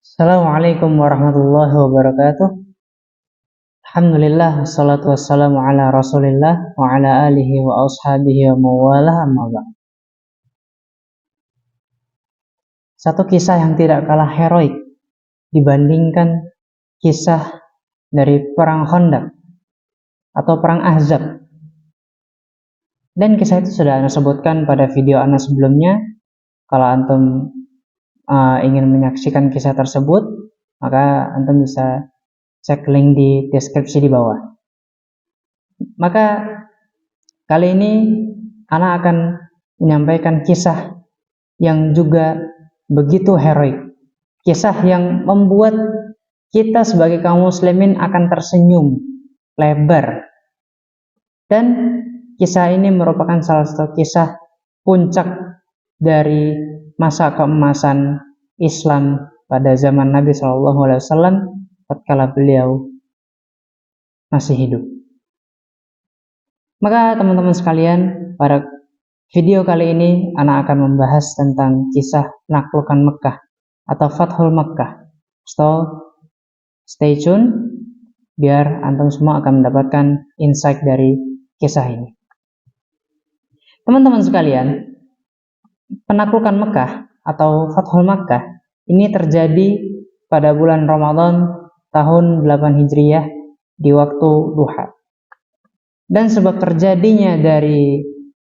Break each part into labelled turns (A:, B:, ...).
A: Assalamualaikum warahmatullahi wabarakatuh. Alhamdulillah, wassalatu wassalamu ala rasulillah wa ala alihi wa ashabihi wa mawalah amma ba'd. Satu kisah yang tidak kalah heroik dibandingkan kisah dari perang Khandaq atau perang Ahzab. Dan kisah itu sudah Ana sebutkan pada video Ana sebelumnya. Kalau antum ingin menyaksikan kisah tersebut, maka antum bisa cek link di deskripsi di bawah. Maka kali ini Ana akan menyampaikan kisah yang juga begitu heroik, kisah yang membuat kita sebagai kaum muslimin akan tersenyum lebar. Dan kisah ini merupakan salah satu kisah puncak dari masa keemasan Islam pada zaman Nabi SAW tatkala beliau masih hidup. Maka teman-teman sekalian, pada video kali ini Ana akan membahas tentang kisah penaklukan Mekah atau Fathul Mekah. So, stay tune biar antum semua akan mendapatkan insight dari kisah ini. Teman-teman sekalian, penaklukan Mekah atau Fathul Mekah ini terjadi pada bulan Ramadan tahun 8 Hijriyah di waktu duha. Dan sebab terjadinya dari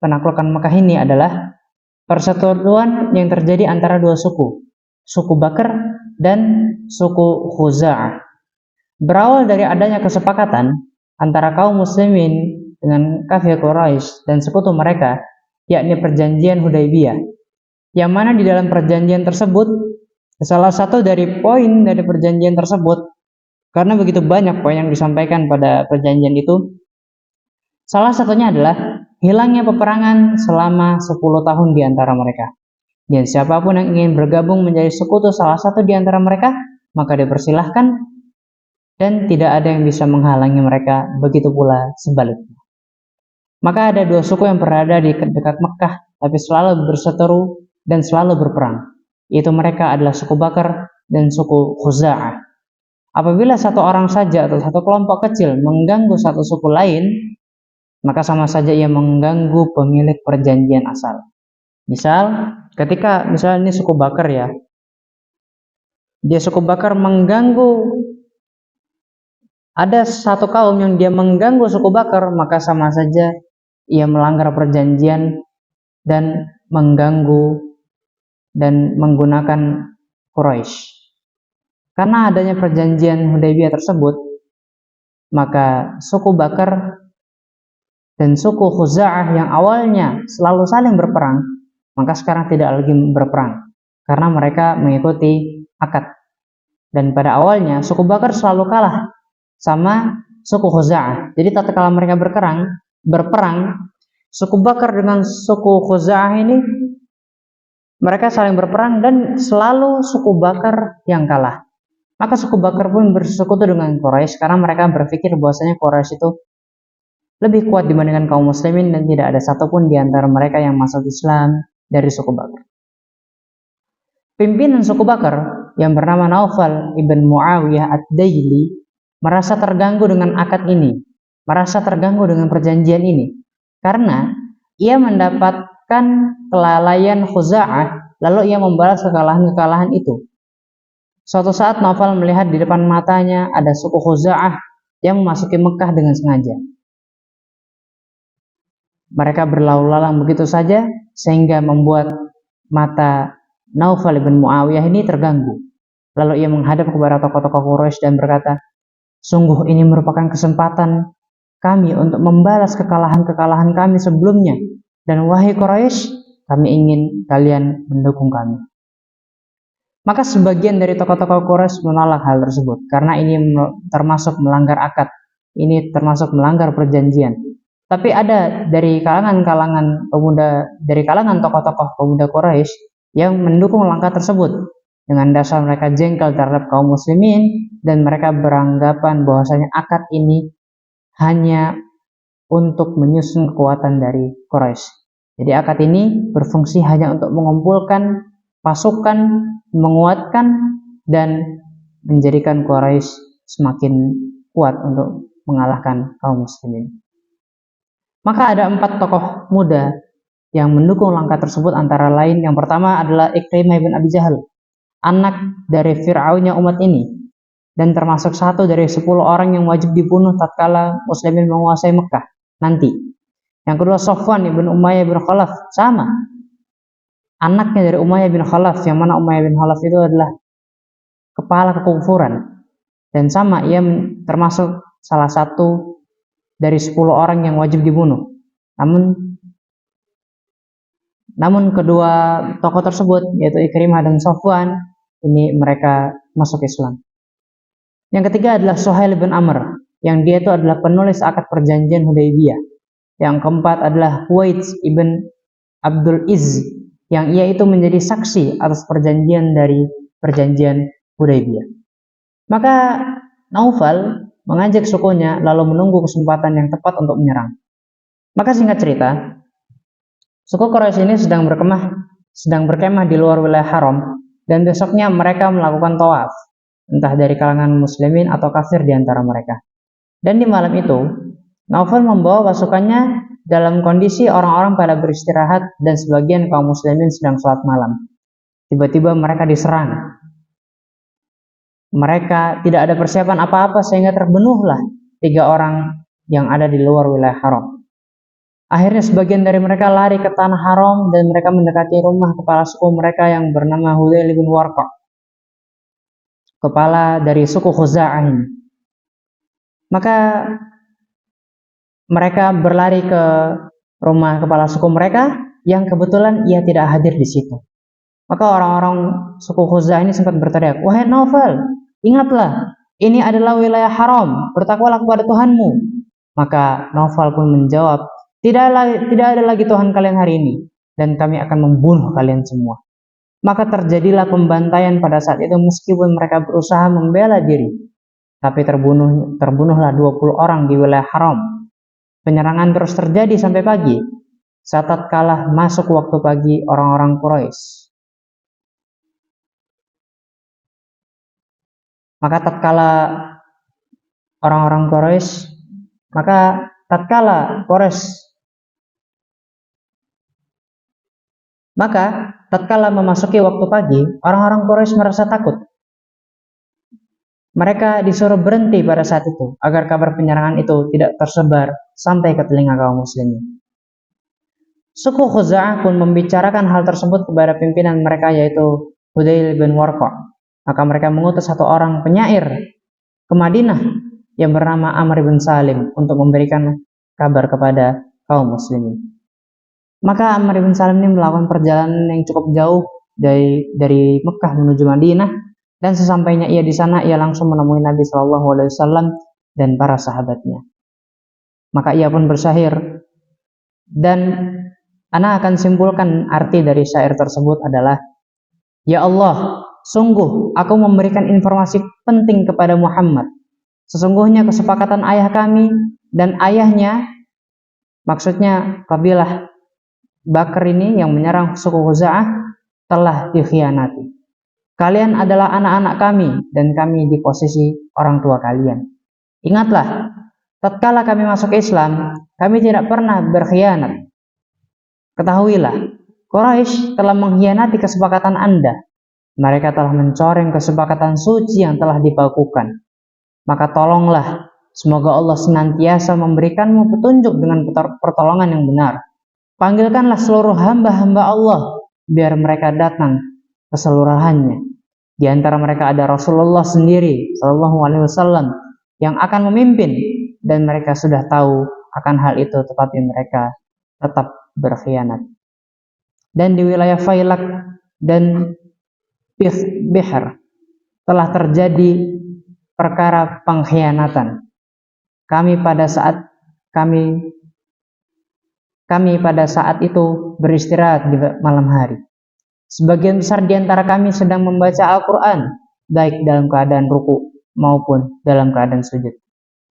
A: penaklukan Mekah ini adalah persatuan yang terjadi antara dua suku, suku Bakr dan suku Khuza'ah. Berawal dari adanya kesepakatan antara kaum muslimin dengan kafir Quraisy dan sekutu mereka, yakni perjanjian Hudaybiyah. Yang mana di dalam perjanjian tersebut, salah satu dari poin dari perjanjian tersebut, karena begitu banyak poin yang disampaikan pada perjanjian itu, salah satunya adalah hilangnya peperangan selama 10 tahun di antara mereka. Dan siapapun yang ingin bergabung menjadi sekutu salah satu di antara mereka, maka dipersilahkan dan tidak ada yang bisa menghalangi mereka, begitu pula sebaliknya. Maka ada dua suku yang berada di dekat Mekah, tapi selalu berseteru dan selalu berperang. Itu mereka adalah suku Bakr dan suku Khuza'ah. Apabila satu orang saja atau satu kelompok kecil mengganggu satu suku lain, maka sama saja ia mengganggu pemilik perjanjian asal. Misal, ketika misalnya ini suku Bakr ya, dia suku Bakr mengganggu, ada satu kaum yang dia mengganggu suku Bakr, maka sama saja ia melanggar perjanjian dan mengganggu dan menggunakan Quraisy. Karena adanya perjanjian Hudaybiyah tersebut, maka suku Bakr dan suku Khuza'ah yang awalnya selalu saling berperang, maka sekarang tidak lagi berperang karena mereka mengikuti akad. Dan pada awalnya suku Bakr selalu kalah sama suku Khuza'ah. Jadi tatkala mereka berperang, suku Bakr dengan suku Khuza'ah ini mereka saling berperang dan selalu suku Bakr yang kalah. Maka suku Bakr pun bersekutu dengan Quraisy karena mereka berpikir bahwasanya Quraisy itu lebih kuat dibandingkan kaum muslimin dan tidak ada satupun di antara mereka yang masuk Islam dari suku Bakr. Pimpinan suku Bakr yang bernama Naufal ibn Muawiyah ad-Daili merasa terganggu dengan akad ini, merasa terganggu dengan perjanjian ini, karena ia mendapatkan kelalaian Khuza'ah, lalu ia membalas kekalahan-kekalahan itu. Suatu saat Naufal melihat di depan matanya ada suku Khuza'ah yang memasuki Mekah dengan sengaja. Mereka berlalu lalang begitu saja sehingga membuat mata Naufal bin Muawiyah ini terganggu. Lalu ia menghadap kepada tokoh-tokoh Quraisy dan berkata, "Sungguh ini merupakan kesempatan kami untuk membalas kekalahan-kekalahan kami sebelumnya. Dan wahai Quraisy, kami ingin kalian mendukung kami." Maka sebagian dari tokoh-tokoh Quraisy menolak hal tersebut karena ini termasuk melanggar akad, ini termasuk melanggar perjanjian. Tapi ada dari kalangan tokoh-tokoh pemuda Quraisy yang mendukung langkah tersebut dengan dasar mereka jengkel terhadap kaum muslimin dan mereka beranggapan bahwasanya akad ini hanya untuk menyusun kekuatan dari Quraisy. Jadi akad ini berfungsi hanya untuk mengumpulkan pasukan, menguatkan dan menjadikan Quraisy semakin kuat untuk mengalahkan kaum muslimin. Maka ada 4 tokoh muda yang mendukung langkah tersebut, antara lain yang pertama adalah Ikrimah bin Abi Jahal, anak dari Fir'aunnya umat ini, dan termasuk satu dari 10 orang yang wajib dibunuh tatkala muslimin menguasai Mekah nanti. Yang kedua Safwan bin Umayyah bin Khalaf, sama, anaknya dari Umayyah bin Khalaf, yang mana Umayyah bin Khalaf itu adalah kepala kekufuran, dan sama, ia termasuk salah satu dari 10 orang yang wajib dibunuh. Namun kedua tokoh tersebut, yaitu Ikrimah dan Safwan, ini mereka masuk Islam. Yang ketiga adalah Suhail bin Amr, yang dia itu adalah penulis akad perjanjian Hudaybiyah. Yang keempat adalah Huwaid ibn Abdul Izz, yang ia itu menjadi saksi atas perjanjian dari perjanjian Hudaybiyah. Maka Naufal mengajak sukunya lalu menunggu kesempatan yang tepat untuk menyerang. Maka singkat cerita, suku Quraisy ini sedang berkemah di luar wilayah haram, dan besoknya mereka melakukan tawaf, entah dari kalangan muslimin atau kafir di antara mereka. Dan di malam itu, Naufal membawa pasukannya dalam kondisi orang-orang pada beristirahat dan sebagian kaum muslimin sedang sholat malam. Tiba-tiba mereka diserang. Mereka tidak ada persiapan apa-apa sehingga terbunuhlah 3 orang yang ada di luar wilayah haram. Akhirnya sebagian dari mereka lari ke tanah haram dan mereka mendekati rumah kepala suku mereka yang bernama Hudayl bin Warqa, kepala dari suku Khuza'ah ini. Maka mereka berlari ke rumah kepala suku mereka yang kebetulan ia tidak hadir di situ. Maka orang-orang suku Khuza'ah ini sempat berteriak, "Wahai Naufal, ingatlah, ini adalah wilayah haram, bertakwalah kepada Tuhanmu." Maka Naufal pun menjawab, tidak ada lagi Tuhan kalian hari ini, dan kami akan membunuh kalian semua. Maka terjadilah pembantaian pada saat itu, meskipun mereka berusaha membela diri, tapi terbunuhlah 20 orang di wilayah haram. Penyerangan terus terjadi sampai pagi. Saat tatkala masuk waktu pagi, orang-orang Quraisy, maka tatkala memasuki waktu pagi, orang-orang Quraisy merasa takut. Mereka disuruh berhenti pada saat itu agar kabar penyerangan itu tidak tersebar sampai ke telinga kaum muslimin. Suku Khuza'ah pun membicarakan hal tersebut kepada pimpinan mereka, yaitu Hudayl bin Warqa. Maka mereka mengutus 1 orang penyair ke Madinah yang bernama Amr bin Salim untuk memberikan kabar kepada kaum muslimin. Maka Amr bin Salim ini melakukan perjalanan yang cukup jauh dari Mekah menuju Madinah, dan sesampainya ia di sana, ia langsung menemui Nabi SAW dan para sahabatnya. Maka ia pun bersyair, dan ana akan simpulkan arti dari syair tersebut adalah, "Ya Allah, sungguh aku memberikan informasi penting kepada Muhammad. Sesungguhnya kesepakatan ayah kami dan ayahnya," maksudnya kabilah Bakr ini yang menyerang suku Khuza'ah, "telah dikhianati. Kalian adalah anak-anak kami dan kami di posisi orang tua kalian. Ingatlah, tatkala kami masuk Islam, kami tidak pernah berkhianat. Ketahuilah, Quraisy telah mengkhianati kesepakatan Anda. Mereka telah mencoreng kesepakatan suci yang telah dibakukan. Maka tolonglah, semoga Allah senantiasa memberikanmu petunjuk dengan pertolongan yang benar. Panggilkanlah seluruh hamba-hamba Allah, biar mereka datang keseluruhannya. Di antara mereka ada Rasulullah sendiri SAW yang akan memimpin, dan mereka sudah tahu akan hal itu, tetapi mereka tetap berkhianat. Dan di wilayah Failak dan Bihr telah terjadi perkara pengkhianatan. Kami pada saat itu beristirahat di malam hari. Sebagian besar di antara kami sedang membaca Al-Quran, baik dalam keadaan ruku maupun dalam keadaan sujud.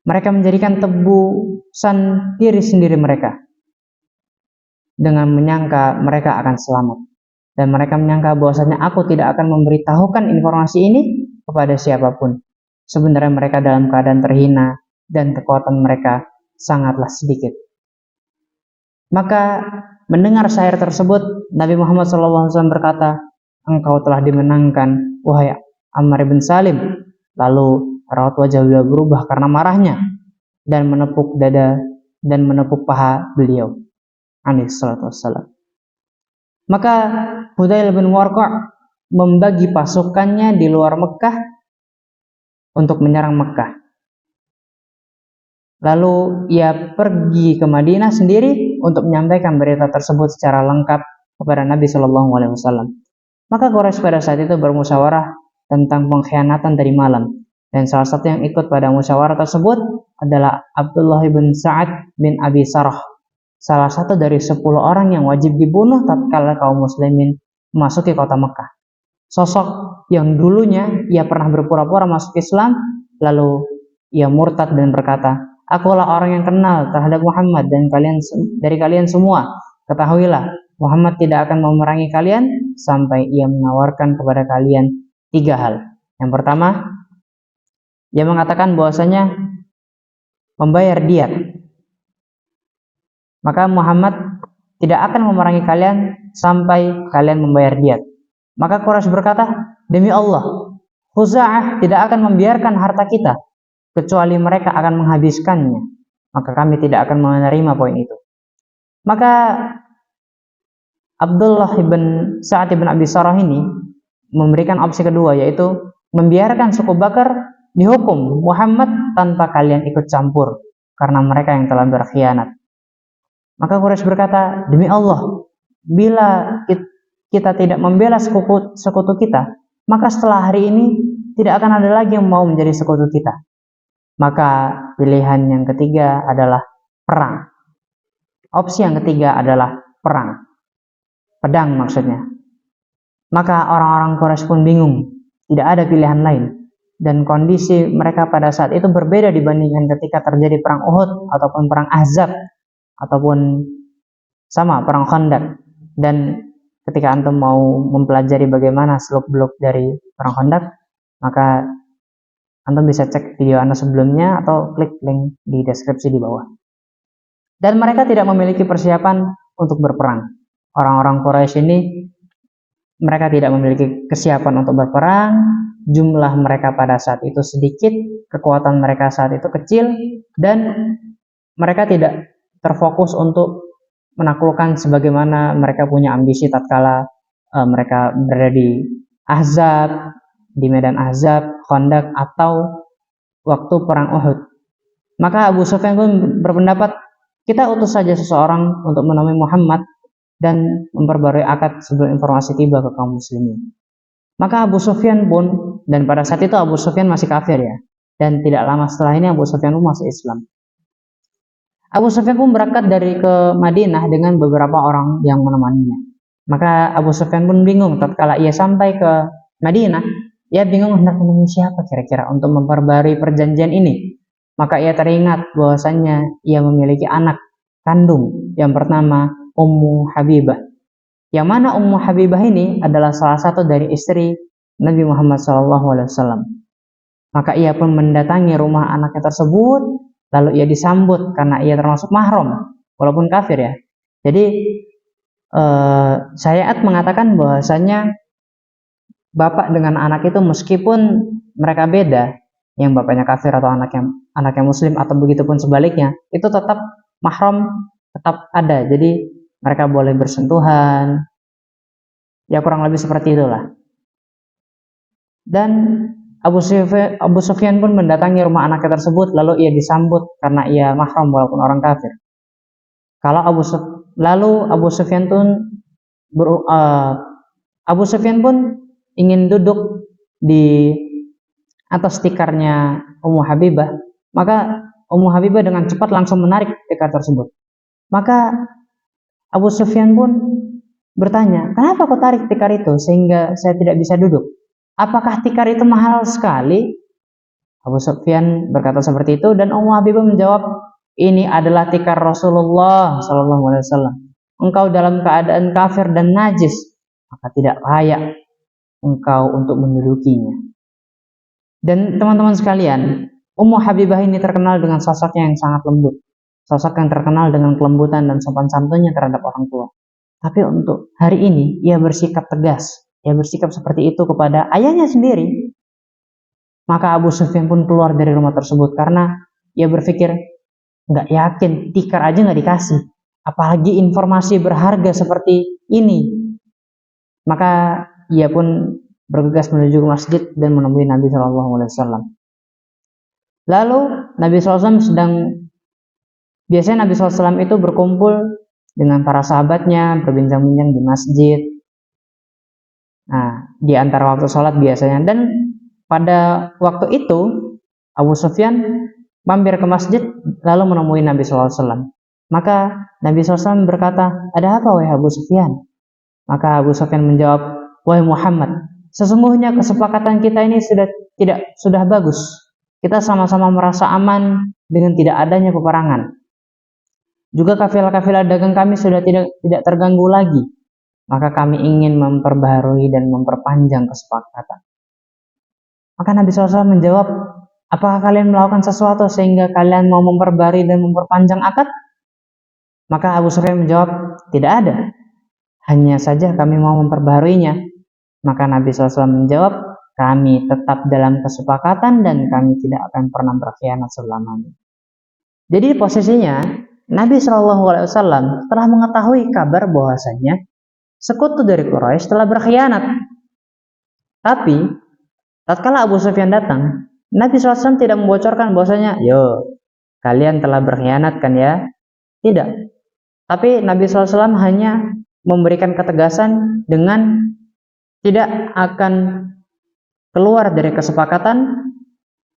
A: Mereka menjadikan tebusan diri sendiri mereka dengan menyangka mereka akan selamat. Dan mereka menyangka bahwasanya aku tidak akan memberitahukan informasi ini kepada siapapun. Sebenarnya mereka dalam keadaan terhina dan kekuatan mereka sangatlah sedikit. Maka mendengar syair tersebut, Nabi Muhammad SAW berkata, "Engkau telah dimenangkan, wahai Ammar bin Salim." Lalu raut wajah beliau berubah karena marahnya dan menepuk dada dan menepuk paha beliau. Alaihi salatu wassalam. Maka Hudzail bin Warqa' membagi pasukannya di luar Mekah untuk menyerang Mekah. Lalu ia pergi ke Madinah sendiri untuk menyampaikan berita tersebut secara lengkap kepada Nabi Shallallahu Alaihi Wasallam. Maka Quraisy pada saat itu bermusyawarah tentang pengkhianatan tadi malam, dan salah satu yang ikut pada musyawarah tersebut adalah Abdullah bin Sa'ad bin Abi Sarh, salah satu dari 10 orang yang wajib dibunuh tatkala kaum muslimin memasuki kota Mekah. Sosok yang dulunya ia pernah berpura-pura masuk Islam, lalu ia murtad dan berkata, "Akulah orang yang kenal terhadap Muhammad dan dari kalian semua. Ketahuilah, Muhammad tidak akan memerangi kalian sampai ia menawarkan kepada kalian 3 hal. Yang pertama, ia mengatakan bahwasanya membayar diat. Maka Muhammad tidak akan memerangi kalian sampai kalian membayar diat." Maka Quraisy berkata, "Demi Allah, Khuza'ah tidak akan membiarkan harta kita kecuali mereka akan menghabiskannya. Maka kami tidak akan menerima poin itu." Maka Abdullah bin Sa'ad bin Abi Sarh ini memberikan opsi kedua, yaitu membiarkan suku Bakar dihukum Muhammad tanpa kalian ikut campur karena mereka yang telah berkhianat. Maka Quraisy berkata, "Demi Allah, bila kita tidak membela sekutu kita, maka setelah hari ini tidak akan ada lagi yang mau menjadi sekutu kita." Maka pilihan yang ketiga adalah perang. Opsi yang ketiga adalah perang. Pedang maksudnya. Maka orang-orang Quraisy pun bingung, tidak ada pilihan lain. Dan kondisi mereka pada saat itu berbeda dibandingkan ketika terjadi perang Uhud ataupun perang Ahzab ataupun sama perang Khandaq. Dan ketika antum mau mempelajari bagaimana seluk-beluk dari perang Khandaq, maka antum bisa cek video anda sebelumnya atau klik link di deskripsi di bawah. Dan mereka tidak memiliki persiapan untuk berperang. Orang-orang Quraisy ini mereka tidak memiliki kesiapan untuk berperang. Jumlah mereka pada saat itu sedikit, kekuatan mereka saat itu kecil, dan mereka tidak terfokus untuk menaklukkan sebagaimana mereka punya ambisi tatkala mereka berada di Ahzab, di medan Ahzab, Khandaq, atau waktu perang Uhud. Maka Abu Sufyan pun berpendapat, kita utus saja seseorang untuk menemui Muhammad dan memperbarui akad sebelum informasi tiba ke kaum muslimin. Maka Abu Sufyan pun, dan pada saat itu Abu Sufyan masih kafir ya, dan tidak lama setelah ini Abu Sufyan pun masuk Islam. Abu Sufyan pun berangkat dari ke Madinah dengan beberapa orang yang menemaninya. Maka Abu Sufyan pun bingung tatkala ia sampai ke Madinah, ia bingung hendak menemui siapa kira-kira untuk memperbarui perjanjian ini. Maka ia teringat bahwasanya ia memiliki anak kandung yang bernama Ummu Habibah. Yang mana Ummu Habibah ini adalah salah satu dari istri Nabi Muhammad SAW. Maka ia pun mendatangi rumah anaknya tersebut. Lalu ia disambut karena ia termasuk mahram, walaupun kafir ya. Jadi Syariat mengatakan bahwasanya bapak dengan anak itu meskipun mereka beda, yang bapaknya kafir atau anaknya muslim atau begitupun sebaliknya, itu tetap mahram, tetap ada. Jadi mereka boleh bersentuhan. Ya kurang lebih seperti itulah. Dan Abu Sufyan pun mendatangi rumah anaknya tersebut, lalu ia disambut karena ia mahram walaupun orang kafir. Lalu Abu Sufyan pun ingin duduk di atas tikarnya Ummu Habibah, maka Ummu Habibah dengan cepat langsung menarik tikar tersebut. Maka Abu Sufyan pun bertanya, "Kenapa kau tarik tikar itu sehingga saya tidak bisa duduk? Apakah tikar itu mahal sekali?" Abu Sufyan berkata seperti itu, dan Ummu Habibah menjawab, "Ini adalah tikar Rasulullah SAW. Engkau dalam keadaan kafir dan najis, maka tidak layak engkau untuk mendudukinya." Dan teman-teman sekalian, Ummu Habibah ini terkenal dengan sosoknya yang sangat lembut, sosok yang terkenal dengan kelembutan dan sopan santunnya terhadap orang tua. Tapi untuk hari ini, ia bersikap tegas, ia bersikap seperti itu kepada ayahnya sendiri. Maka Abu Sufyan pun keluar dari rumah tersebut karena ia berpikir, nggak yakin, tikar aja nggak dikasih, apalagi informasi berharga seperti ini. Maka ia pun bergegas menuju ke masjid dan menemui Nabi Shallallahu Alaihi Wasallam. Lalu Nabi SAW biasanya Nabi SAW itu berkumpul dengan para sahabatnya, berbincang-bincang di masjid. Nah, di antara waktu sholat biasanya. Dan pada waktu itu Abu Sufyan mampir ke masjid lalu menemui Nabi SAW. Maka Nabi SAW berkata, ada apa wahai Abu Sufyan? Maka Abu Sufyan menjawab, wahai Muhammad, sesungguhnya kesepakatan kita ini sudah bagus. Kita sama-sama merasa aman dengan tidak adanya peperangan. Juga kafilah-kafilah dagang kami sudah tidak terganggu lagi. Maka kami ingin memperbaharui dan memperpanjang kesepakatan. Maka Nabi SAW menjawab, apakah kalian melakukan sesuatu sehingga kalian mau memperbaharui dan memperpanjang akad? Maka Abu Sufyan menjawab, tidak ada. Hanya saja kami mau memperbaharuinya. Maka Nabi SAW menjawab, kami tetap dalam kesepakatan dan kami tidak akan pernah berkhianat selamanya. Jadi posisinya Nabi SAW telah mengetahui kabar bahwasanya sekutu dari Quraisy telah berkhianat. Tapi tatkala Abu Sufyan datang, Nabi SAW tidak membocorkan bahwasanya, yo kalian telah berkhianat kan ya? Tidak. Tapi Nabi SAW hanya memberikan ketegasan dengan tidak akan keluar dari kesepakatan,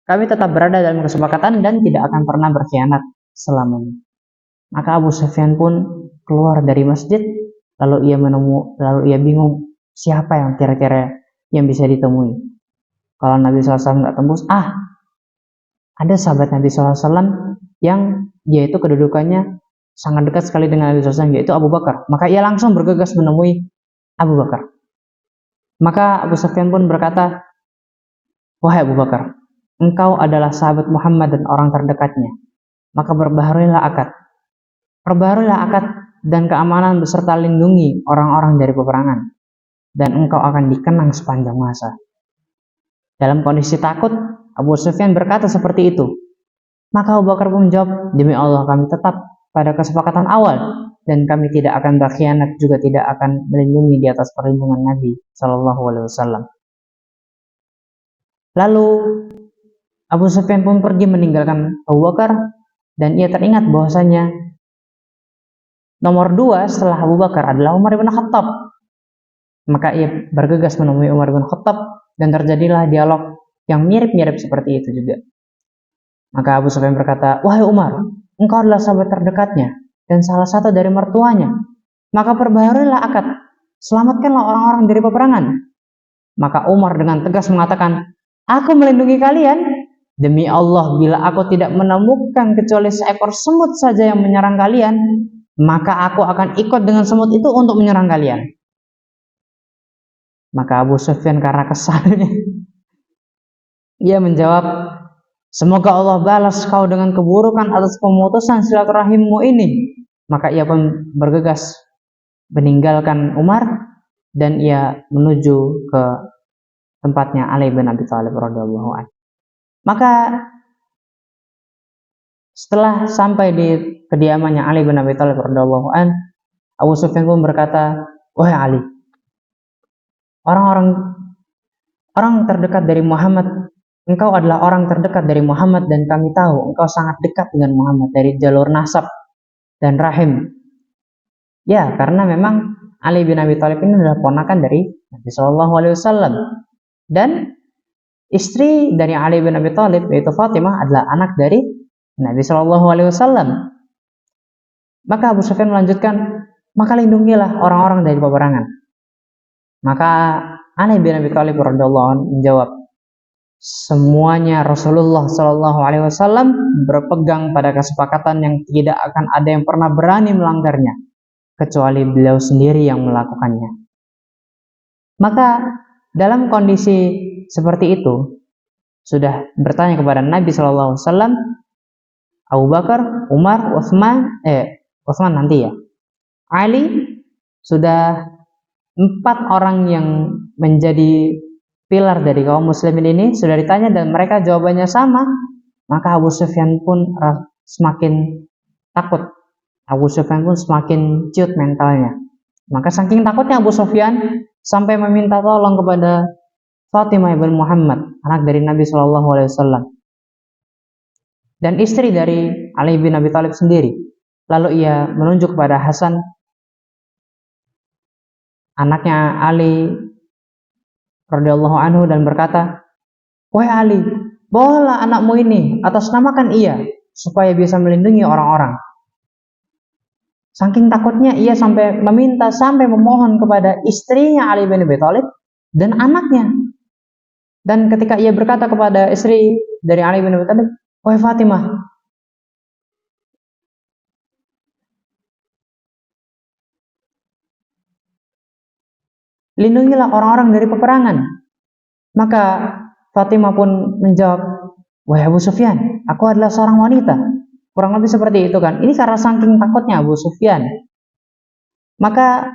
A: kami tetap berada dalam kesepakatan dan tidak akan pernah berkhianat selamanya. Maka Abu Sufyan pun keluar dari masjid, lalu ia bingung siapa yang kira-kira yang bisa ditemui. Kalau Nabi SAW nggak tembus, ada sahabat Nabi SAW yang dia itu kedudukannya sangat dekat sekali dengan Nabi SAW, yaitu Abu Bakar. Maka ia langsung bergegas menemui Abu Bakar. Maka Abu Sufyan pun berkata, wahai Abu Bakar, engkau adalah sahabat Muhammad dan orang terdekatnya. Maka perbaharuilah akad. Perbaharuilah akad dan keamanan beserta lindungi orang-orang dari peperangan. Dan engkau akan dikenang sepanjang masa. Dalam kondisi takut, Abu Sufyan berkata seperti itu. Maka Abu Bakar pun menjawab, demi Allah kami tetap pada kesepakatan awal dan kami tidak akan berkhianat, juga tidak akan melindungi di atas perlindungan Nabi Shallallahu Alaihi Wasallam. Lalu Abu Sufyan pun pergi meninggalkan Abu Bakar dan ia teringat bahwasanya nomor 2 setelah Abu Bakar adalah Umar bin Khattab. Maka ia bergegas menemui Umar bin Khattab dan terjadilah dialog yang mirip-mirip seperti itu juga. Maka Abu Sufyan berkata, wahai Umar, engkau adalah sahabat terdekatnya dan salah satu dari mertuanya. Maka perbaharuilah akad, selamatkanlah orang-orang dari peperangan. Maka Umar dengan tegas mengatakan, aku melindungi kalian. Demi Allah, bila aku tidak menemukan kecuali seekor semut saja yang menyerang kalian, maka aku akan ikut dengan semut itu untuk menyerang kalian. Maka Abu Sufyan karena kesalnya, ia menjawab, semoga Allah balas kau dengan keburukan atas pemutusan silaturahimmu ini. Maka ia pun bergegas meninggalkan Umar dan ia menuju ke tempatnya Ali bin Abi Thalib radhiyallahu anhu. Maka setelah sampai di kediamannya Ali bin Abi Thalib radhiyallahu anhu, Abu Sufyan pun berkata, wahai Ali, orang terdekat dari Muhammad, engkau adalah orang terdekat dari Muhammad dan kami tahu engkau sangat dekat dengan Muhammad dari jalur nasab dan rahim. Ya, karena memang Ali bin Abi Thalib ini adalah ponakan dari Nabi Shallallahu Alaihi Wasallam dan istri dari Ali bin Abi Thalib yaitu Fatimah adalah anak dari Nabi Shallallahu Alaihi Wasallam. Maka Abu Sufyan melanjutkan, maka lindungilah orang-orang dari peperangan. Maka Ali bin Abi Thalib radhiyallahu anhu menjawab, semuanya Rasulullah Shallallahu Alaihi Wasallam berpegang pada kesepakatan yang tidak akan ada yang pernah berani melanggarnya kecuali beliau sendiri yang melakukannya. Maka dalam kondisi seperti itu, sudah bertanya kepada Nabi SAW, Abu Bakar, Umar, Utsman nanti ya, Ali, sudah 4 orang yang menjadi pilar dari kaum muslimin ini sudah ditanya dan mereka jawabannya sama, maka Abu Sufyan pun semakin takut. Abu Sufyan pun semakin ciut mentalnya. Maka saking takutnya Abu Sufyan sampai meminta tolong kepada Fatimah bin Muhammad, anak dari Nabi SAW, dan istri dari Ali bin Abi Thalib sendiri. Lalu ia menunjuk kepada Hasan, anaknya Ali radhiyallahu anhu, dan berkata, "Wahai Ali, bawalah anakmu ini, atas namakan ia supaya bisa melindungi orang-orang." Saking takutnya ia sampai meminta, sampai memohon kepada istrinya Ali bin Abi Thalib dan anaknya. Dan ketika ia berkata kepada istri dari Ali bin Abi Thalib, "Wahai Fatimah, lindungilah orang-orang dari peperangan." Maka Fatimah pun menjawab, "Wahai Abu Sufyan, aku adalah seorang wanita." Kurang lebih seperti itu kan. Ini karena saking takutnya Abu Sufyan. Maka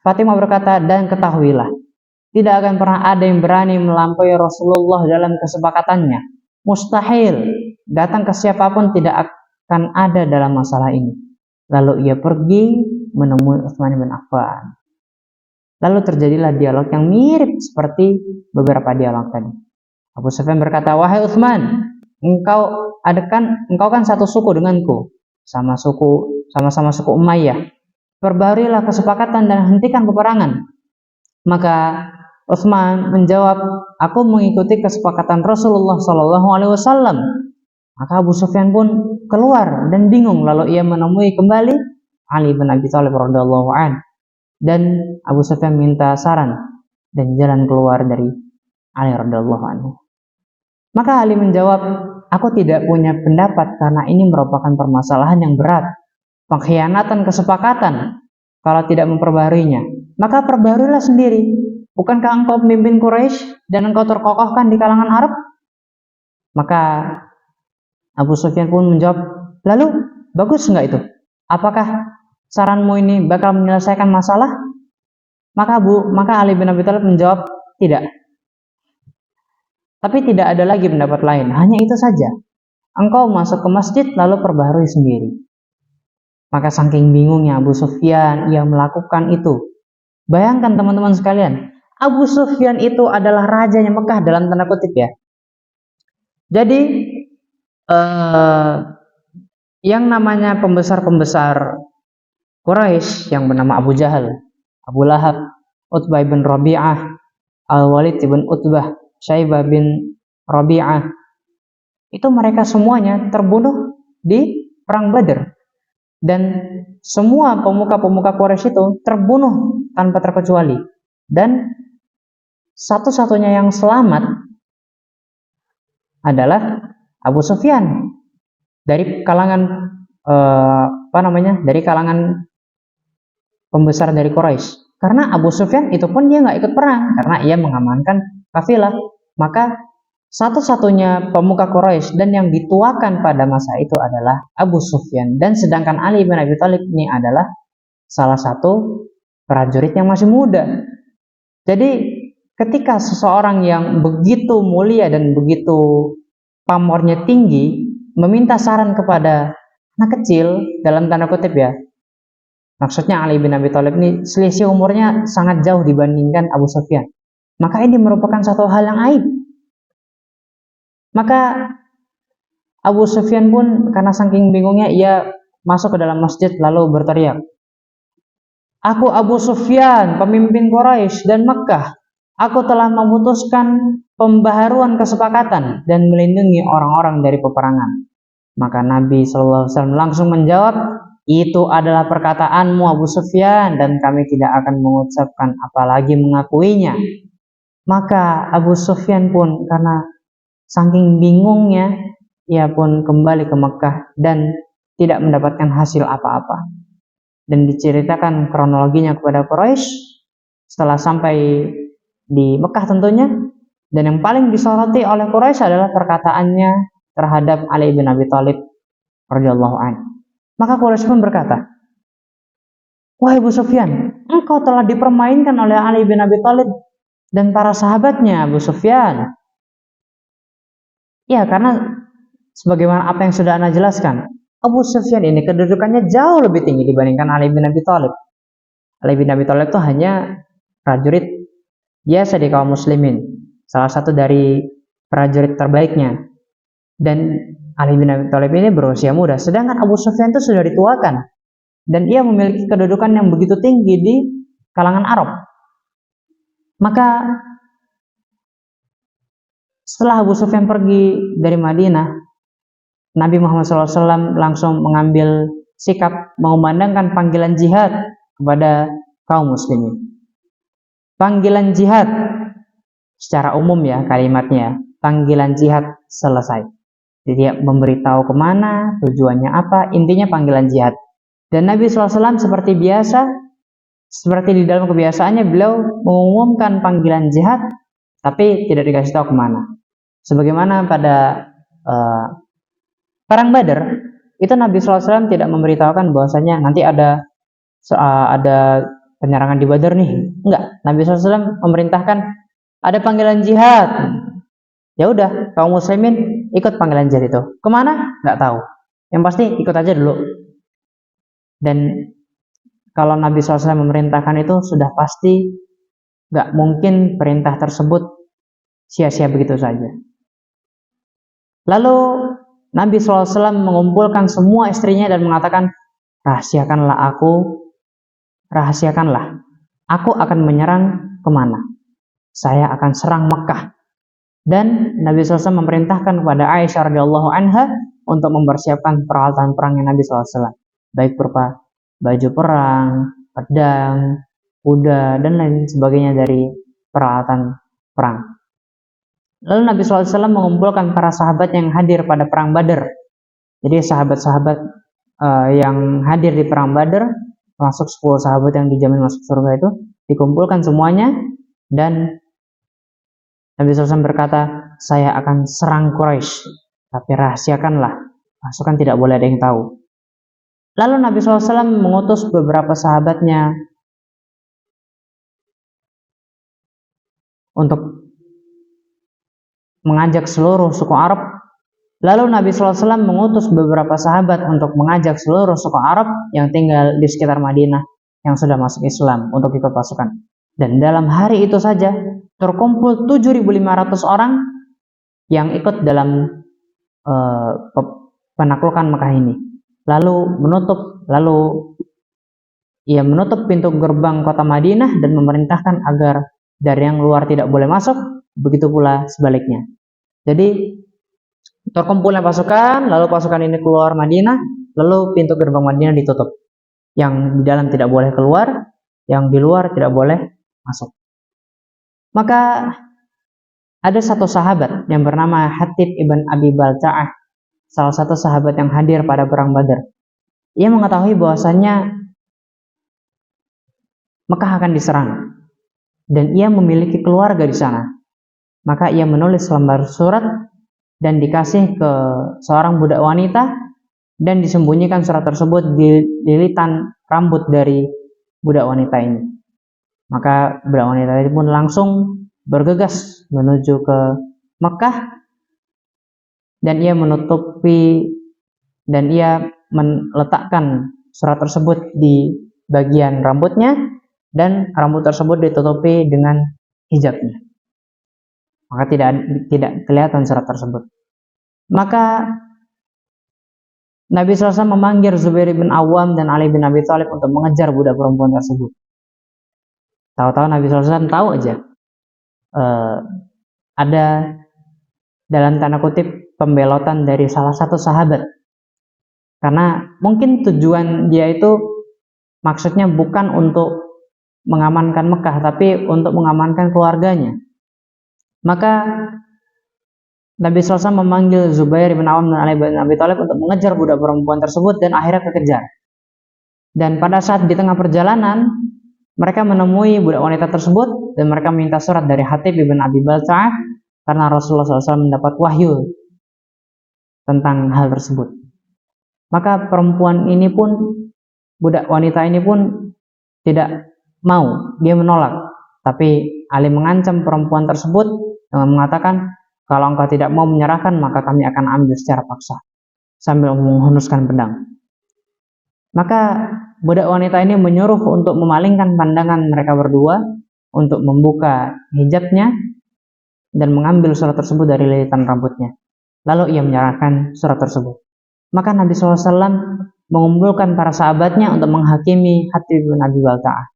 A: Fatimah berkata, "Dan ketahuilah, tidak akan pernah ada yang berani melampaui Rasulullah dalam kesepakatannya. Mustahil, datang ke siapapun tidak akan ada dalam masalah ini." Lalu ia pergi menemui Utsman bin Affan. Lalu terjadilah dialog yang mirip seperti beberapa dialog tadi. Abu Sufyan berkata, "Wahai Utsman, engkau kan satu suku denganku, sama-sama suku Umayyah. Perbaharilah kesepakatan dan hentikan peperangan." Maka Utsman menjawab, "Aku mengikuti kesepakatan Rasulullah SAW." Maka Abu Sufyan pun keluar dan bingung. Lalu ia menemui kembali Ali bin Abi Thalib radhiyallahu anhu, dan Abu Sufyan minta saran dan jalan keluar dari Ali radhiyallahu anhu. Maka Ali menjawab, "Aku tidak punya pendapat karena ini merupakan permasalahan yang berat, pengkhianatan kesepakatan. Kalau tidak memperbaharuinya, maka perbaharuilah sendiri. Bukankah engkau pemimpin Quraisy dan engkau terkokohkan di kalangan Arab?" Maka Abu Sufyan pun menjawab, "Lalu bagus enggak itu? Apakah saranmu ini bakal menyelesaikan masalah?" Maka Ali bin Abi Thalib menjawab, "Tidak. Tapi tidak ada lagi pendapat lain. Hanya itu saja. Engkau masuk ke masjid lalu perbaharui sendiri." Maka saking bingungnya Abu Sufyan, ia melakukan itu. Bayangkan teman-teman sekalian, Abu Sufyan itu adalah rajanya Mekah dalam tanda kutip ya. Jadi yang namanya pembesar-pembesar Quraisy yang bernama Abu Jahal, Abu Lahab, Utbah bin Rabi'ah, Al-Walid bin Utbah, Syaibah bin Rabi'ah, itu mereka semuanya terbunuh di perang Badar. Dan semua pemuka-pemuka Quraisy itu terbunuh tanpa terkecuali. Dan satu-satunya yang selamat adalah Abu Sufyan dari kalangan dari kalangan pembesar dari Quraisy. Karena Abu Sufyan itu pun dia nggak ikut perang karena ia mengamankan kafilah. Maka satu-satunya pemuka Quraisy dan yang dituakan pada masa itu adalah Abu Sufyan, dan sedangkan Ali bin Abi Thalib ini adalah salah satu prajurit yang masih muda. Jadi ketika seseorang yang begitu mulia dan begitu pamornya tinggi meminta saran kepada anak kecil, dalam tanda kutip ya, maksudnya Ali bin Abi Thalib ini selisih umurnya sangat jauh dibandingkan Abu Sufyan, maka ini merupakan satu hal yang aib. Maka Abu Sufyan pun karena saking bingungnya ia masuk ke dalam masjid lalu berteriak, "Aku Abu Sufyan, pemimpin Quraisy dan Mekah. Aku telah memutuskan pembaharuan kesepakatan dan melindungi orang-orang dari peperangan." Maka Nabi SAW langsung menjawab, "Itu adalah perkataanmu Abu Sufyan dan kami tidak akan mengucapkan apalagi mengakuinya." Maka Abu Sufyan pun karena saking bingungnya, ia pun kembali ke Mekah dan tidak mendapatkan hasil apa-apa. Dan diceritakan kronologinya kepada Quraisy. Setelah sampai di Mekah tentunya, Dan yang paling disoroti oleh Quraisy adalah perkataannya terhadap Ali bin Abi Thalib radhiyallahu anhu. Maka Quraisy pun berkata, "Wahai Abu Sufyan, engkau telah dipermainkan oleh Ali bin Abi Thalib dan para sahabatnya, Abu Sufyan." Ya, karena sebagaimana apa yang sudah Anda jelaskan, Abu Sufyan ini kedudukannya jauh lebih tinggi dibandingkan Ali bin Abi Thalib. Ali bin Abi Thalib itu hanya prajurit biasa di kaum muslimin, salah satu dari prajurit terbaiknya. Dan Ali bin Abi Thalib ini berusia muda, sedangkan Abu Sufyan itu sudah dituakan dan ia memiliki kedudukan yang begitu tinggi di kalangan Arab. Maka setelah Abu Sufyan pergi dari Madinah, Nabi Muhammad SAW langsung mengambil sikap mengumandangkan panggilan jihad kepada kaum muslimin. Panggilan jihad secara umum ya kalimatnya, panggilan jihad selesai. Jadi dia memberitahu kemana, tujuannya apa, intinya panggilan jihad. Dan Nabi SAW seperti biasa, seperti di dalam kebiasaannya, beliau mengumumkan panggilan jihad, tapi tidak dikasih tahu kemana. Sebagaimana pada perang Badar, itu Nabi SAW tidak memberitahukan bahwasanya nanti ada penyerangan di Badar nih. Enggak, Nabi SAW memerintahkan ada panggilan jihad. Ya udah, kaum muslimin ikut panggilan jihad itu. Kemana? Nggak tahu. Yang pasti ikut aja dulu. Dan kalau Nabi SAW memerintahkan itu sudah pasti nggak mungkin perintah tersebut sia-sia begitu saja. Lalu Nabi SAW mengumpulkan semua istrinya dan mengatakan, rahasiakanlah aku akan menyerang kemana? Saya akan serang Mekah. Dan Nabi SAW memerintahkan kepada Aisyah radhiyallahu anha untuk mempersiapkan peralatan perangnya Nabi SAW, baik berupa baju perang, pedang, kuda, dan lain sebagainya dari peralatan perang. Lalu Nabi SAW mengumpulkan para sahabat yang hadir pada perang Badar. Jadi sahabat-sahabat yang hadir di perang Badar, termasuk 10 sahabat yang dijamin masuk surga itu, dikumpulkan semuanya. Dan Nabi SAW berkata, saya akan serang Quraisy, tapi rahasiakanlah, pasukan tidak boleh ada yang tahu. Lalu Nabi SAW mengutus beberapa sahabatnya untuk mengajak seluruh suku Arab. Lalu Nabi SAW mengutus beberapa sahabat untuk mengajak seluruh suku Arab yang tinggal di sekitar Madinah yang sudah masuk Islam untuk ikut pasukan. Dan dalam hari itu saja terkumpul 7.500 orang yang ikut dalam penaklukan Mekah ini. Lalu ia menutup pintu gerbang kota Madinah dan memerintahkan agar dari yang luar tidak boleh masuk, begitu pula sebaliknya. Jadi terkumpulnya pasukan, lalu pasukan ini keluar Madinah, lalu pintu gerbang Madinah ditutup. Yang di dalam tidak boleh keluar, yang di luar tidak boleh masuk. Maka ada satu sahabat yang bernama Hatib ibn Abi Balta'ah, salah satu sahabat yang hadir pada perang Badar. Ia mengetahui bahwasannya Mekah akan diserang dan ia memiliki keluarga di sana. Maka ia menulis lembar surat dan dikasih ke seorang budak wanita dan disembunyikan surat tersebut di lilitan rambut dari budak wanita ini. Maka budak wanita itu pun langsung bergegas menuju ke Mekah dan ia meletakkan surat tersebut di bagian rambutnya dan rambut tersebut ditutupi dengan hijabnya. Maka tidak kelihatan surat tersebut. Maka Nabi SAW memanggil Zubair bin Awam dan Ali bin Abi Thalib untuk mengejar budak perempuan tersebut. Tahu-tahu Nabi SAW tahu aja ada dalam tanda kutip pembelotan dari salah satu sahabat, karena mungkin tujuan dia itu maksudnya bukan untuk mengamankan Mekah, tapi untuk mengamankan keluarganya. Maka Nabi SAW memanggil Zubair bin Awam dan Ali bin Abi Thalib untuk mengejar budak perempuan tersebut dan akhirnya kekejar. Dan pada saat di tengah perjalanan mereka menemui budak wanita tersebut dan mereka minta surat dari Hatib ibn Abi Balta'ah karena Rasulullah SAW mendapat wahyu tentang hal tersebut. Maka perempuan ini pun, budak wanita ini pun tidak mau, dia menolak. Tapi Ali mengancam perempuan tersebut dengan mengatakan, kalau engkau tidak mau menyerahkan, maka kami akan ambil secara paksa, sambil menghunuskan pedang. Maka budak wanita ini menyuruh untuk memalingkan pandangan mereka berdua, untuk membuka hijabnya dan mengambil surat tersebut dari lilitan rambutnya. Lalu ia menyerahkan surat tersebut. Maka Nabi SAW mengumpulkan para sahabatnya untuk menghakimi Hatib bin Abi Balta'ah.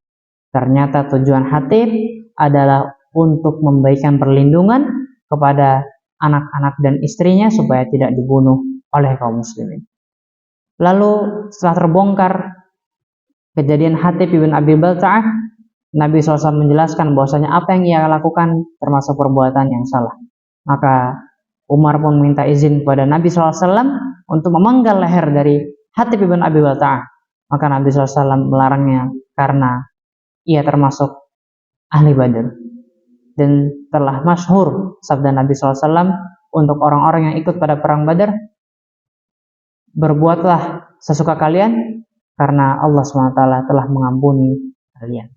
A: Ternyata tujuan Hatib adalah untuk memberikan perlindungan kepada anak-anak dan istrinya supaya tidak dibunuh oleh kaum muslimin. Lalu setelah terbongkar kejadian Hatib bin Abi Balta'ah, Nabi SAW menjelaskan bahwasanya apa yang ia lakukan termasuk perbuatan yang salah. Maka Umar pun meminta izin kepada Nabi SAW untuk memenggal leher dari Hatib bin Abi Balta'ah. Maka Nabi SAW melarangnya karena ia termasuk ahli Badar. Dan telah masyhur sabda Nabi SAW untuk orang-orang yang ikut pada perang Badar, berbuatlah sesuka kalian karena Allah SWT telah mengampuni kalian.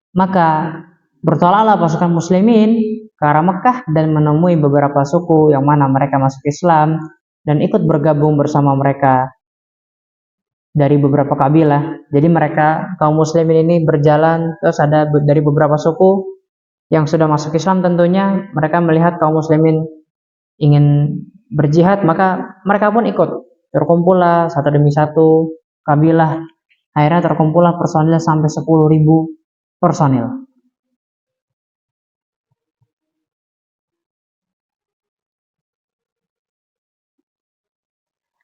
A: Maka bertolaklah pasukan muslimin ke arah Mekah dan menemui beberapa suku yang mana mereka masuk Islam dan ikut bergabung bersama mereka dari beberapa kabilah. Jadi mereka kaum muslimin ini berjalan, terus ada dari beberapa suku yang sudah masuk Islam, tentunya mereka melihat kaum muslimin ingin berjihad, maka mereka pun ikut. Terkumpullah satu demi satu kabilah, akhirnya terkumpullah personil sampai 10.000 personil.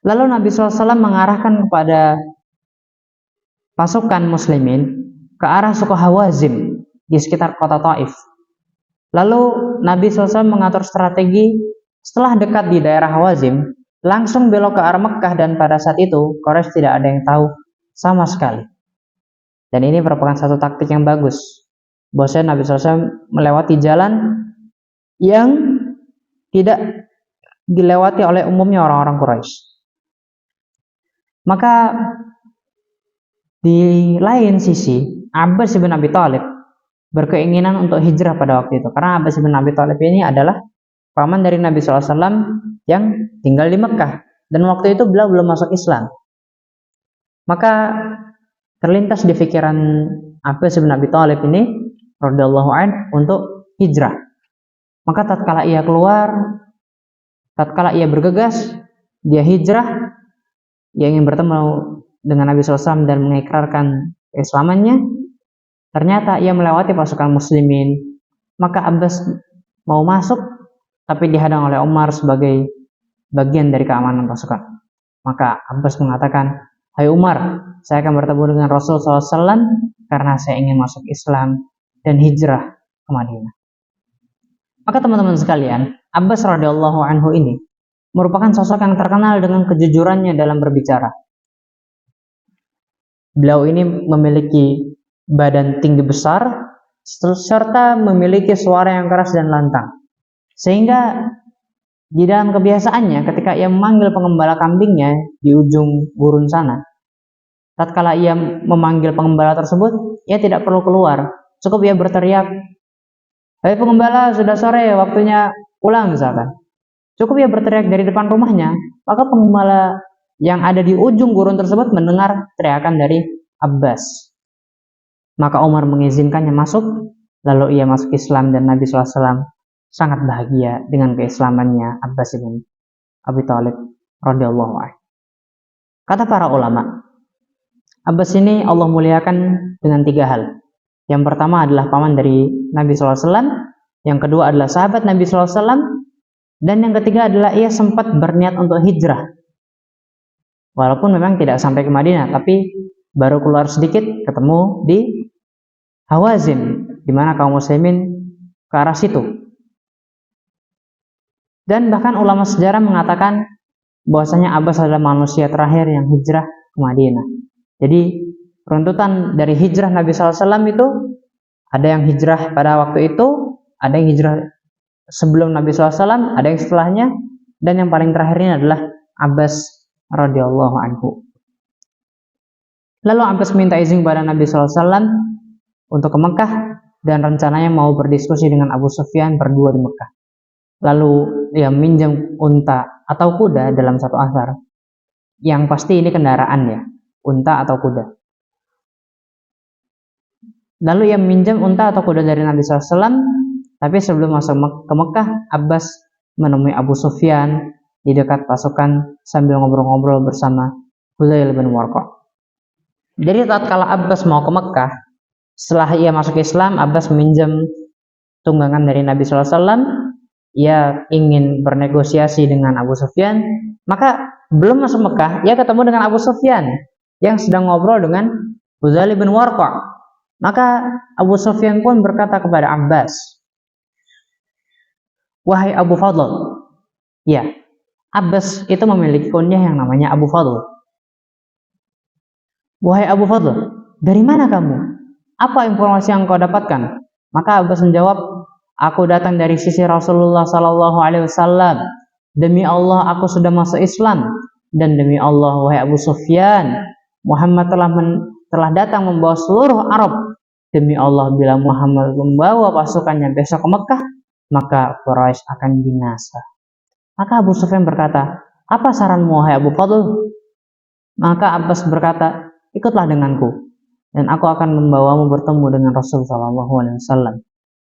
A: Lalu Nabi SAW mengarahkan kepada pasukan muslimin ke arah suku Hawazim di sekitar kota Taif. Lalu Nabi SAW mengatur strategi, setelah dekat di daerah Hawazim, langsung belok ke arah Mekah, dan pada saat itu Quraisy tidak ada yang tahu sama sekali. Dan ini merupakan satu taktik yang bagus. Bahwasanya Nabi SAW melewati jalan yang tidak dilewati oleh umumnya orang-orang Quraisy. Maka di lain sisi, Abbas bin Abi Thalib berkeinginan untuk hijrah pada waktu itu, karena Abbas bin Abi Thalib ini adalah paman dari Nabi SAW yang tinggal di Mekah, dan waktu itu beliau belum masuk Islam. Maka terlintas di pikiran Abbas bin Abi Thalib ini radhiyallahu anhu untuk hijrah. Maka tatkala ia keluar, tatkala ia bergegas, dia hijrah, dia ingin bertemu dengan Nabi SAW dan mengikrarkan keislamannya. Ternyata ia melewati pasukan muslimin. Maka Abbas mau masuk, tapi dihadang oleh Umar sebagai bagian dari keamanan pasukan. Maka Abbas mengatakan, "Hai Umar, saya akan bertemu dengan Rasul SAW karena saya ingin masuk Islam dan hijrah ke Madinah." Maka teman-teman sekalian, Abbas radhiyallahu anhu ini merupakan sosok yang terkenal dengan kejujurannya dalam berbicara. Beliau ini memiliki badan tinggi besar serta memiliki suara yang keras dan lantang. Sehingga di dalam kebiasaannya ketika ia memanggil pengembala kambingnya di ujung gurun sana, tatkala ia memanggil pengembala tersebut, ia tidak perlu keluar, cukup ia berteriak, "Hei pengembala, sudah sore, waktunya pulang," misalkan. Cukup ia berteriak dari depan rumahnya, maka pengembala yang ada di ujung gurun tersebut mendengar teriakan dari Abbas. Maka Umar mengizinkannya masuk, lalu ia masuk Islam, dan Nabi SAW sangat bahagia dengan keislamannya Abbas bin Abi Thalib radhiyallahu anhu. Kata para ulama, Abbas ini Allah muliakan dengan 3 hal. Yang pertama adalah paman dari Nabi SAW, yang kedua adalah sahabat Nabi SAW, dan yang ketiga adalah ia sempat berniat untuk hijrah. Walaupun memang tidak sampai ke Madinah, tapi baru keluar sedikit ketemu di Hawazim, di mana kaum muslimin ke arah situ. Dan bahkan ulama sejarah mengatakan bahwasanya Abbas adalah manusia terakhir yang hijrah ke Madinah. Jadi runtutan dari hijrah Nabi SAW itu, ada yang hijrah pada waktu itu, ada yang hijrah sebelum Nabi SAW, ada yang setelahnya, dan yang paling terakhir ini adalah Abbas radhiyallahu anhu. Lalu Abbas minta izin kepada Nabi SAW untuk ke Mekah dan rencananya mau berdiskusi dengan Abu Sufyan berdua di Mekah. Lalu ia minjam unta atau kuda dalam satu asar. Yang pasti ini kendaraan ya, unta atau kuda. Lalu ia minjam unta atau kuda dari Nabi SAW, tapi sebelum masuk ke Mekah, Abbas menemui Abu Sufyan di dekat pasukan sambil ngobrol-ngobrol bersama Hudzail bin Warqa. Jadi tatkala Abbas mau ke Mekah, setelah ia masuk Islam, Abbas meminjam tunggangan dari Nabi SAW. Ia ingin bernegosiasi dengan Abu Sufyan, maka belum masuk Mekah, ia ketemu dengan Abu Sufyan yang sedang ngobrol dengan Hudzail bin Warqa. Maka Abu Sufyan pun berkata kepada Abbas, "Wahai Abu Fadl," ya, Abbas itu memiliki kunyah yang namanya Abu Fadl. "Wahai Abu Fadl, dari mana kamu? Apa informasi yang kau dapatkan?" Maka Abbas menjawab, "Aku datang dari sisi Rasulullah Sallallahu Alaihi Wasallam. Demi Allah, aku sudah masuk Islam. Dan demi Allah, wahai Abu Sufyan, Muhammad telah datang membawa seluruh Arab. Demi Allah, bila Muhammad membawa pasukannya besok ke Mekah, maka Quraisy akan binasa." Maka Abu Sufyan berkata, "Apa saranmu, wahai Abu Fadl?" Maka Abbas berkata, "Ikutlah denganku, dan aku akan membawamu bertemu dengan Rasul Sallallahu Alaihi Wasallam.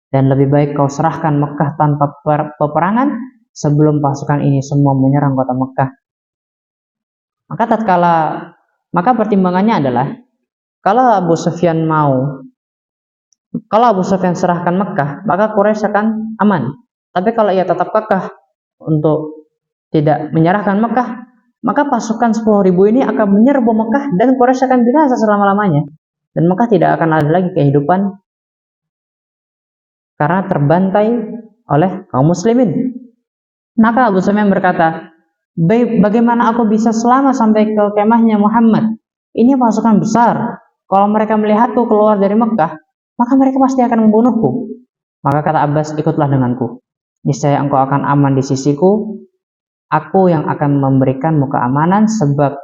A: Dan lebih baik kau serahkan Mekah tanpa peperangan sebelum pasukan ini semua menyerang kota Mekah." Maka pertimbangannya adalah kalau Abu Sufyan serahkan Mekah, maka Quraisy akan aman. Tapi kalau ia tetap kekeh untuk tidak menyerahkan Mekah, maka pasukan 10.000 ini akan menyerbu Mekah dan Quraisy akan binasa selama-lamanya. Dan Mekah tidak akan ada lagi kehidupan karena terbantai oleh kaum muslimin. Maka Abu Sufyan berkata, "Bagaimana aku bisa selamat sampai ke kemahnya Muhammad? Ini pasukan besar. Kalau mereka melihatku keluar dari Mekah, maka mereka pasti akan membunuhku." Maka kata Abbas, "Ikutlah denganku. Niscaya engkau akan aman di sisiku. Aku yang akan memberikanmu keamanan sebab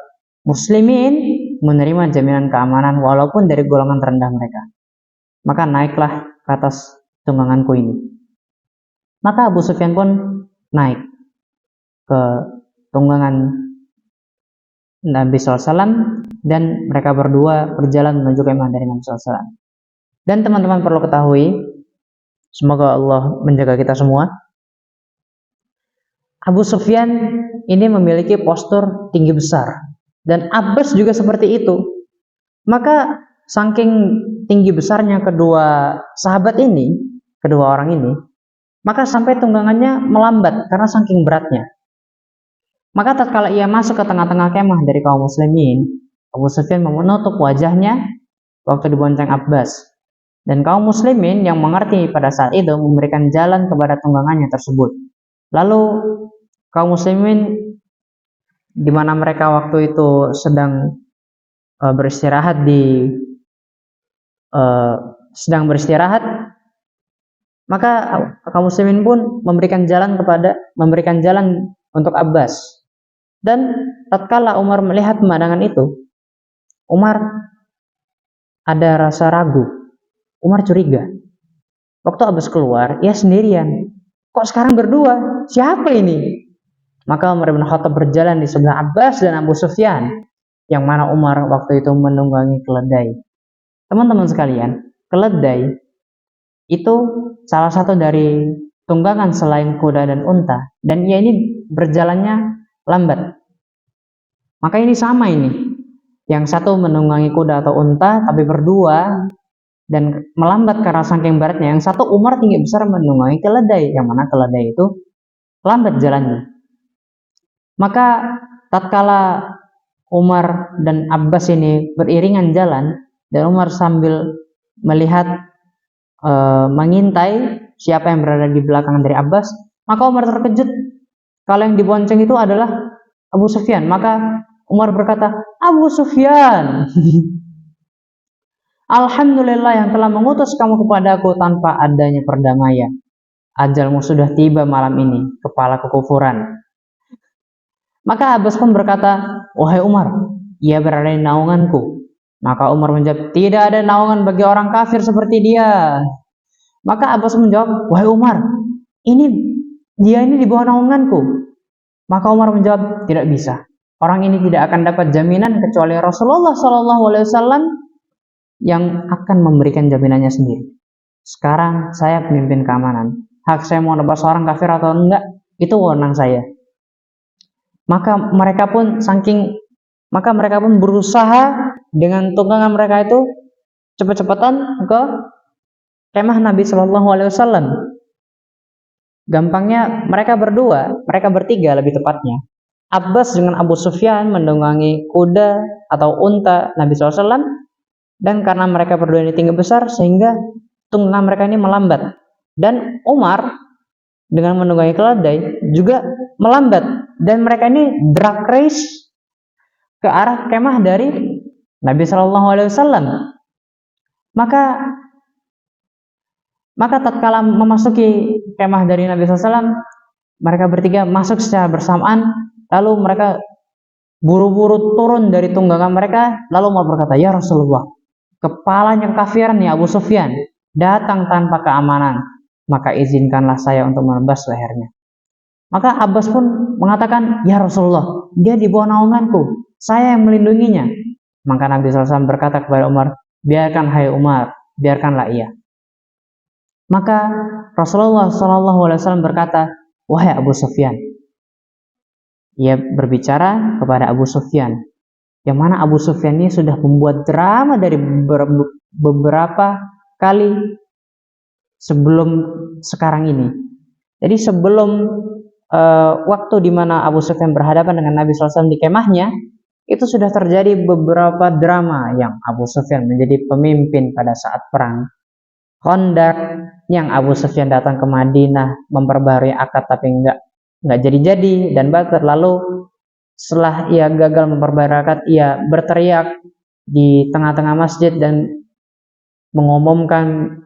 A: muslimin menerima jaminan keamanan walaupun dari golongan terendah mereka. Maka naiklah ke atas tungganganku ini." Maka Abu Sufyan pun naik ke tunggangan Nabi SAW dan mereka berdua berjalan menuju kemah dari Nabi SAW. Dan teman-teman perlu ketahui, semoga Allah menjaga kita semua, Abu Sufyan ini memiliki postur tinggi besar dan Abbas juga seperti itu. Maka saking tinggi besarnya kedua orang ini, maka sampai tunggangannya melambat karena saking beratnya. Maka tatkala ia masuk ke tengah-tengah kemah dari kaum muslimin, Abu Sufyan menutup wajahnya waktu dibonceng Abbas. Dan kaum muslimin yang mengerti pada saat itu memberikan jalan kepada tunggangannya tersebut. Lalu kaum muslimin di mana mereka waktu itu sedang beristirahat maka kaum muslimin pun memberikan jalan untuk Abbas. Dan tatkala Umar melihat pemandangan itu, Umar ada rasa ragu. Umar curiga. Waktu Abbas keluar, ia sendirian. Kok sekarang berdua? Siapa ini? Maka Umar bin Khattab berjalan di sebelah Abbas dan Abu Sufyan, yang mana Umar waktu itu menunggangi keledai. Teman-teman sekalian, keledai itu salah satu dari tunggangan selain kuda dan unta, dan ia ini berjalannya lambat. Maka ini sama ini, yang satu menunggangi kuda atau unta tapi berdua dan melambat karena saking beratnya. Yang satu Umar tinggi besar menunggangi keledai, yang mana keledai itu lambat jalannya. Maka tatkala Umar dan Abbas ini beriringan jalan dan Umar sambil melihat mengintai siapa yang berada di belakang dari Abbas, maka Umar terkejut kalau yang dibonceng itu adalah Abu Sufyan. Maka Umar berkata, "Abu Sufyan, Alhamdulillah yang telah mengutus kamu kepadaku tanpa adanya perdamaian. ajalmu sudah tiba malam ini, kepala kekufuran. Maka Abbas pun berkata, wahai Umar, ia berada di naunganku. Maka Umar menjawab, tidak ada naungan bagi orang kafir seperti dia. Maka Abbas menjawab, wahai Umar, dia ini di bawah naunganku. Maka Umar menjawab, tidak bisa. Orang ini tidak akan dapat jaminan kecuali Rasulullah SAW yang akan memberikan jaminannya sendiri. Sekarang saya pemimpin keamanan. Hak saya mau nebas orang kafir atau enggak, itu wewenang saya. Maka mereka pun berusaha dengan tunggangan mereka itu cepat-cepatan ke kemah Nabi Shallallahu Alaihi Wasallam. Gampangnya mereka bertiga lebih tepatnya. Abbas dengan Abu Sufyan menunggangi kuda atau unta Nabi SAW, dan karena mereka berdua ini tinggi besar sehingga tunggangan mereka ini melambat. Dan Umar dengan menunggangi keledai juga melambat, dan mereka ini drag race ke arah kemah dari Nabi Shallallahu Alaihi Wasallam. Maka tatkala memasuki kemah dari Nabi SAW, mereka bertiga masuk secara bersamaan. Lalu mereka buru-buru turun dari tunggangan mereka. Lalu Umar berkata, ya Rasulullah, kepalanya kafiran ya Abu Sufyan datang tanpa keamanan, maka izinkanlah saya untuk menebas lehernya. Maka Abbas pun mengatakan, ya Rasulullah, dia di bawah naunganku, saya yang melindunginya. Maka Nabi SAW berkata kepada Umar, biarkan hai Umar, biarkanlah ia. Maka Rasulullah SAW berkata, wahai Abu Sufyan. Ia berbicara kepada Abu Sufyan, yang mana Abu Sufyan ini sudah membuat drama dari beberapa kali sebelum sekarang ini. Jadi sebelum waktu di mana Abu Sufyan berhadapan dengan Nabi SAW di kemahnya, itu sudah terjadi beberapa drama yang Abu Sufyan menjadi pemimpin pada saat perang Khandaq, yang Abu Sufyan datang ke Madinah memperbarui akad tapi nggak jadi-jadi dan batal. Lalu setelah ia gagal memperbarui akad, ia berteriak di tengah-tengah masjid dan mengumumkan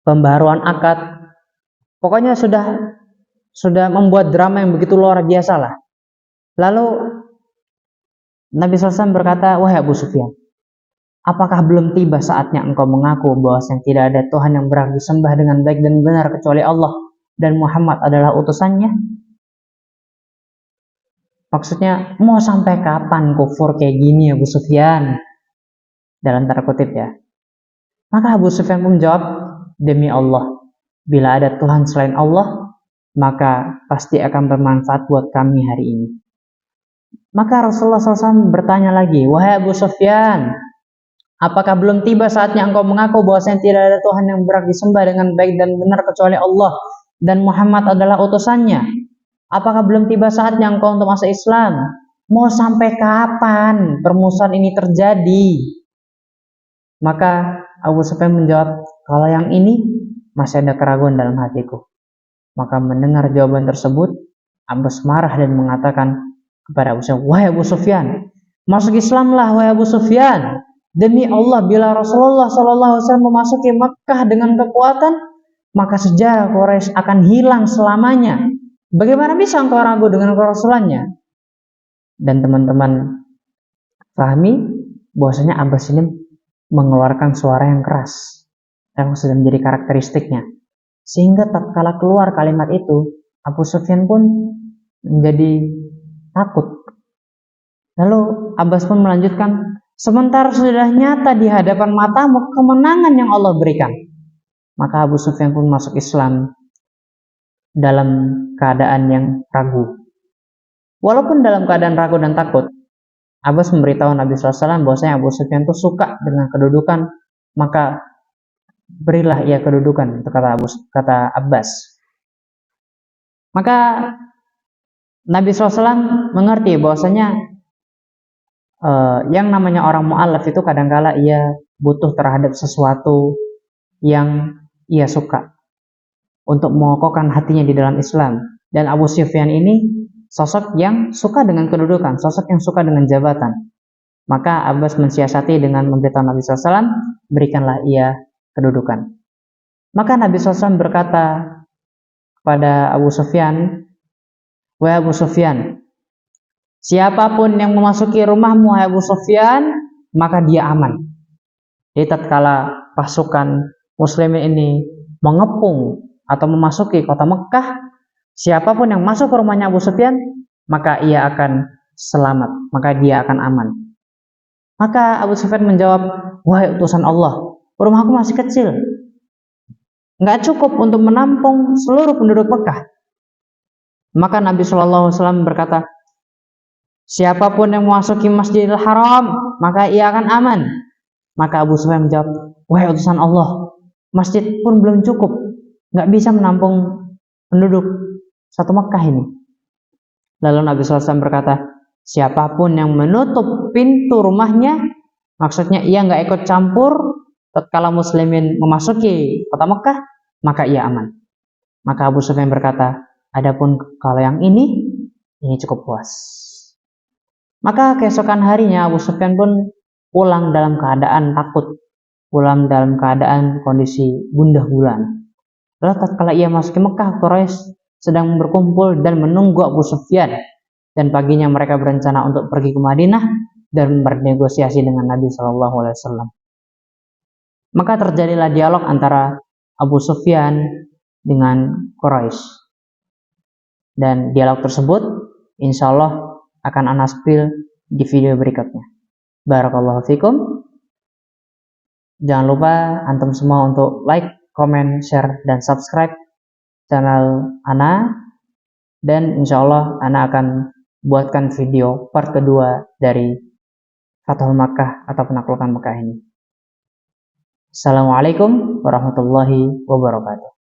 A: pembaharuan akad. Pokoknya sudah membuat drama yang begitu luar biasa lah. Lalu Nabi SAW berkata, wahai Abu Sufyan, apakah belum tiba saatnya engkau mengaku bahwasanya tidak ada Tuhan yang berhak disembah dengan baik dan benar kecuali Allah, dan Muhammad adalah utusannya? Maksudnya, mau sampai kapan kufur kayak gini Abu Sufyan? Dalam tanda kutip ya. Maka Abu Sufyan pun menjawab, demi Allah, bila ada Tuhan selain Allah, maka pasti akan bermanfaat buat kami hari ini. Maka Rasulullah SAW bertanya lagi, wahai Abu Sufyan, apakah belum tiba saatnya engkau mengaku bahwasanya tidak ada Tuhan yang berhak disembah dengan baik dan benar kecuali Allah, dan Muhammad adalah utusannya? Apakah belum tiba saatnya engkau untuk masuk Islam? Mau sampai kapan permusuhan ini terjadi? Maka Abu Sufyan menjawab, kalau yang ini masih ada keraguan dalam hatiku. Maka mendengar jawaban tersebut, Abbas marah dan mengatakan kepada Abu Sufyan, wahai Abu Sufyan, masuk Islamlah wahai Abu Sufyan. Demi Allah, bila Rasulullah SAW memasuki Makkah dengan kekuatan, maka sejarah Quraisy akan hilang selamanya. Bagaimana bisa engkau ragu dengan kerasulannya? Dan teman-teman pahami bahwasanya Abbas ini mengeluarkan suara yang keras, yang sudah menjadi karakteristiknya. Sehingga tatkala keluar kalimat itu, Abu Sufyan pun menjadi takut. Lalu Abbas pun melanjutkan, sementara sudah nyata di hadapan matamu kemenangan yang Allah berikan. Maka Abu Sufyan pun masuk Islam dalam keadaan yang ragu. Walaupun dalam keadaan ragu dan takut, Abbas memberitahu Nabi SAW bahwasanya Abu Sufyan itu suka dengan kedudukan, maka berilah ia kedudukan, kata Abbas. Maka Nabi SAW mengerti bahwasanya yang namanya orang mu'alaf itu kadangkala ia butuh terhadap sesuatu yang ia suka untuk mengokohkan hatinya di dalam Islam. Dan Abu Sufyan ini sosok yang suka dengan kedudukan, sosok yang suka dengan jabatan. Maka Abbas mensiasati dengan memberitahu Nabi SAW, berikanlah ia kedudukan. Maka Nabi SAW berkata kepada Abu Sufyan, "Wahai Abu Sufyan, siapapun yang memasuki rumahmu, wahai Abu Sufyan, maka dia aman." Jadi tatkala pasukan muslimin ini mengepung atau memasuki kota Mekah, siapapun yang masuk ke rumahnya Abu Sufyan, maka ia akan selamat, maka dia akan aman. Maka Abu Sufyan menjawab, "Wahai utusan Allah, rumahku masih kecil, nggak cukup untuk menampung seluruh penduduk Mekah." Maka Nabi SAW berkata, "Siapapun yang memasuki Masjidil Haram, maka ia akan aman." Maka Abu Sufyan menjawab, "Wahai utusan Allah, masjid pun belum cukup, nggak bisa menampung penduduk satu Mekah ini." Lalu Nabi SAW berkata, "Siapapun yang menutup pintu rumahnya," maksudnya ia nggak ikut campur tatkala muslimin memasuki kota Mekah, maka ia aman. Maka Abu Sufyan berkata, "Adapun kalau yang ini cukup puas." Maka keesokan harinya Abu Sufyan pun pulang dalam keadaan takut, pulang dalam keadaan kondisi gundah gulana. Lalu tatkala ia masuk ke Mekah, Quraisy sedang berkumpul dan menunggu Abu Sufyan, dan paginya mereka berencana untuk pergi ke Madinah dan bernegosiasi dengan Nabi SAW. Maka terjadilah dialog antara Abu Sufyan dengan Quraisy, dan dialog tersebut insya Allah akan Ana spill di video berikutnya. Barakallahu fikum. Jangan lupa antum semua untuk like, comment, share, dan subscribe channel Ana, dan insya Allah Ana akan buatkan video part kedua dari Fathul Makkah atau penaklukan Mekah ini. Assalamualaikum warahmatullahi wabarakatuh.